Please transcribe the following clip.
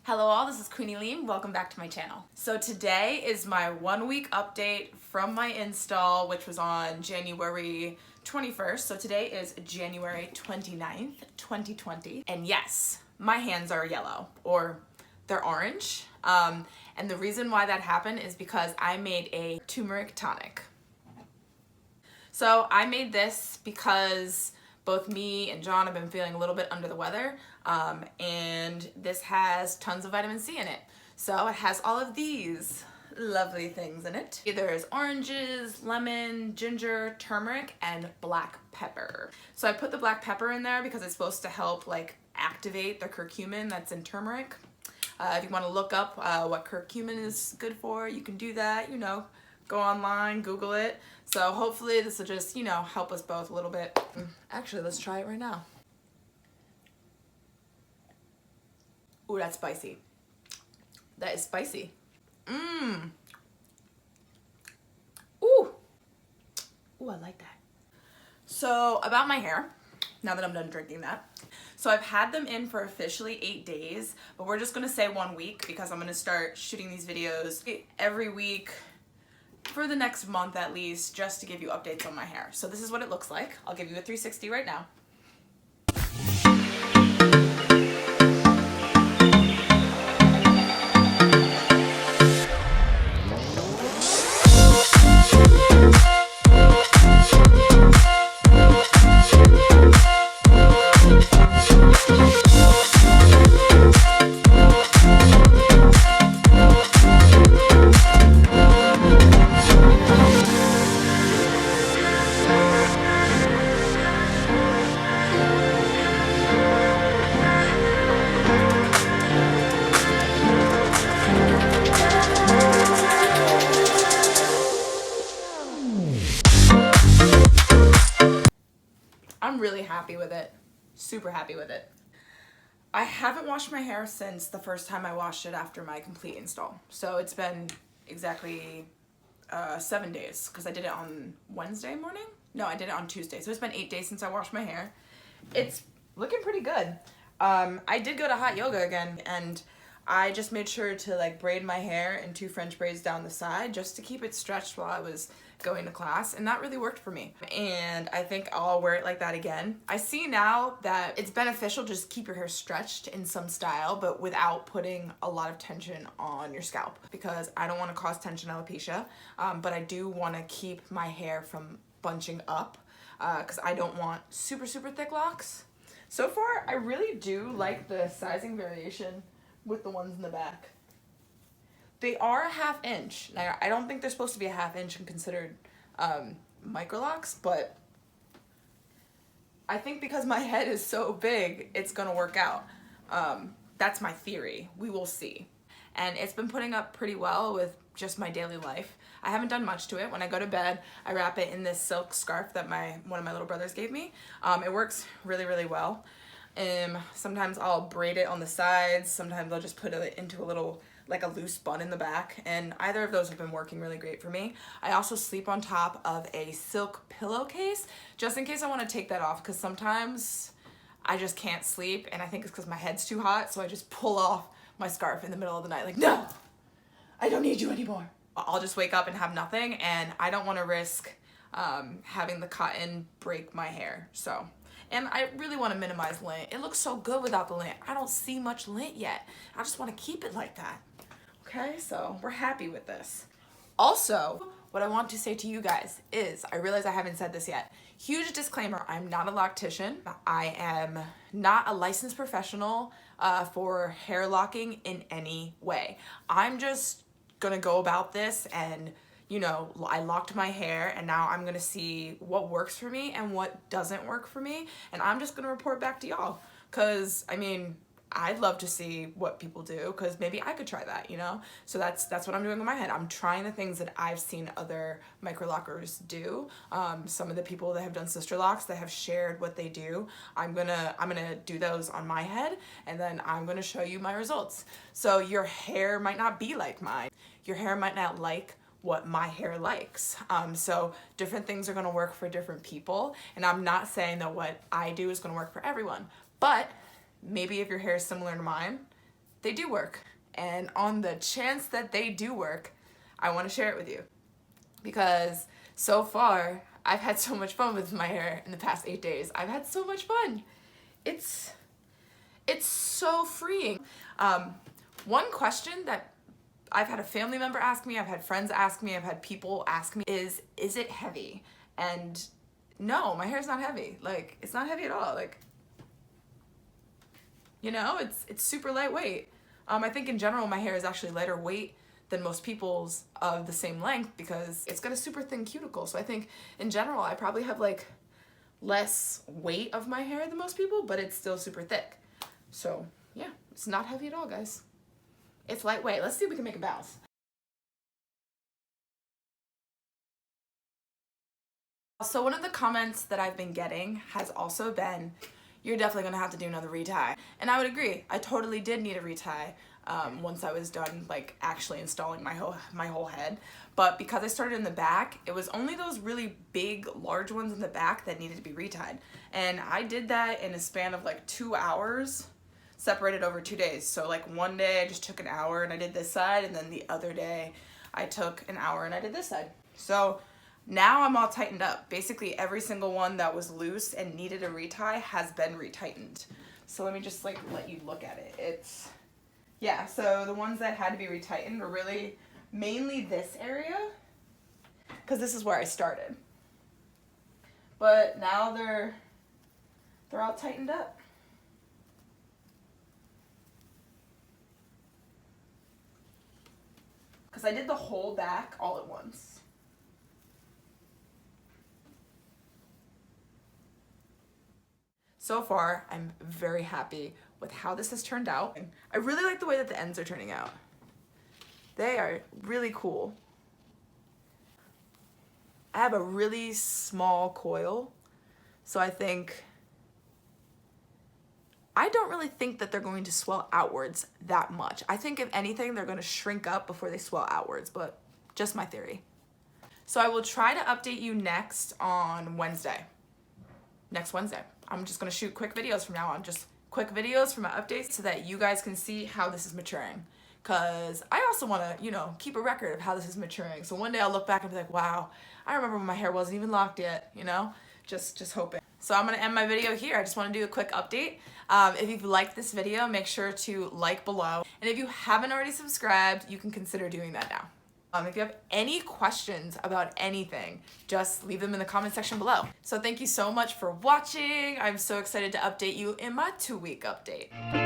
Hello all, this is Queenie Leem. Welcome back to my channel. So today is my 1 week update from my install, which was on January 21st. So today is January 29th, 2020. And yes, my hands are yellow, or they're orange. And the reason why that happened is because I made a turmeric tonic. So I made this because both me and John have been feeling a little bit under the weather, and this has tons of vitamin C in it. So it has all of these lovely things in it. There's oranges, lemon, ginger, turmeric, and black pepper. So I put the black pepper in there because it's supposed to help like activate the curcumin that's in turmeric. If you want to look up what curcumin is good for, you can do that, you know, go online, Google it. So hopefully this will just, you know, help us both a little bit. Actually, let's try it right now. Ooh, that's spicy. That is spicy. Ooh. Ooh, I like that. So about my hair, now that I'm done drinking that. So I've had them in for officially 8 days, but we're just gonna say 1 week because I'm gonna start shooting these videos every week for the next month at least, just to give you updates on my hair. So this is what it looks like. I'll give you a 360 right now. I'm really happy with it. Super happy with it. I haven't washed my hair since the first time I washed it after my complete install. So it's been exactly 7 days because I did it on Wednesday morning. No, I did it on Tuesday. So it's been 8 days since I washed my hair. It's looking pretty good. I did go to hot yoga again, and I just made sure to like braid my hair in 2 French braids down the side just to keep it stretched while I was going to class, and that really worked for me. And I think I'll wear it like that again. I see now that it's beneficial to just keep your hair stretched in some style, but without putting a lot of tension on your scalp, because I don't want to cause tension alopecia, but I do want to keep my hair from bunching up because I don't want super thick locks. So far, I really do like the sizing variation with the ones in the back. They are a 1/2 inch. Now, I don't think they're supposed to be a 1/2 inch and considered MICROLOCS, but I think because my head is so big, it's gonna work out. That's my theory. We will see. And it's been putting up pretty well with just my daily life. I haven't done much to it. When I go to bed, I wrap it in this silk scarf that one of my little brothers gave me. It works really well. Sometimes I'll braid it on the sides. Sometimes I'll just put it into a little, like a loose bun in the back. And either of those have been working really great for me. I also sleep on top of a silk pillowcase, just in case I want to take that off, because sometimes I just can't sleep. And I think it's because my head's too hot. So I just pull off my scarf in the middle of the night. Like, no, I don't need you anymore. I'll just wake up and have nothing. And I don't want to risk having the cotton break my hair. So. And I really want to minimize lint. It looks so good without the lint. I don't see much lint yet. I just want to keep it like that. Okay, so we're happy with this. Also, what I want to say to you guys is, I realize I haven't said this yet. Huge disclaimer, I'm not a loctician. I am not a licensed professional for hair locking in any way. I'm just gonna go about this and, you know, I locked my hair, and now I'm gonna see what works for me and what doesn't work for me, and I'm just gonna report back to y'all, because I mean, I'd love to see what people do, because maybe I could try that, you know? So that's what I'm doing in my head. I'm trying the things that I've seen other microlockers do. Some of the people that have done sister locks that have shared what they do, I'm gonna do those on my head, and then I'm gonna show you my results. So your hair might not be like mine. Your hair might not like what my hair likes. So different things are gonna work for different people, and I'm not saying that what I do is gonna work for everyone, but maybe if your hair is similar to mine, they do work. And on the chance that they do work, I want to share it with you. Because so far, I've had so much fun with my hair in the past 8 days. I've had so much fun. It's so freeing. One question that I've had a family member ask me, I've had friends ask me, I've had people ask me is it heavy? And no, my hair's not heavy. Like, it's not heavy at all. Like, you know, it's super lightweight. I think in general, my hair is actually lighter weight than most people's of the same length because it's got a super thin cuticle. So I think in general, I probably have like less weight of my hair than most people, but it's still super thick. So yeah, it's not heavy at all, guys. It's lightweight. Let's see if we can make it bounce. So one of the comments that I've been getting has also been, you're definitely gonna have to do another retie. And I would agree. I totally did need a retie once I was done like actually installing my whole head. But because I started in the back, it was only those really big, large ones in the back that needed to be retied. And I did that in a span of like 2 hours, separated over 2 days. So like one day I just took an hour and I did this side, and then the other day I took an hour and I did this side. So now I'm all tightened up. Basically every single one that was loose and needed a retie has been retightened. So let me just like let you look at it. Yeah, so the ones that had to be retightened were really mainly this area, because this is where I started. But now they're all tightened up. Because I did the whole back all at once. So far, I'm very happy with how this has turned out. I really like the way that the ends are turning out. They are really cool. I have a really small coil, so I don't really think that they're going to swell outwards that much. I think if anything, they're going to shrink up before they swell outwards, but just my theory. So I will try to update you next on Wednesday. Next Wednesday. I'm just gonna shoot quick videos from now on, just quick videos for my updates so that you guys can see how this is maturing. Cause I also wanna, you know, keep a record of how this is maturing. So one day I'll look back and be like, wow, I remember when my hair wasn't even locked yet, you know? Just hoping. So I'm gonna end my video here. I just wanna do a quick update. If you've liked this video, make sure to like below. And if you haven't already subscribed, you can consider doing that now. If you have any questions about anything, just leave them in the comment section below. So thank you so much for watching. I'm so excited to update you in my 2-week update.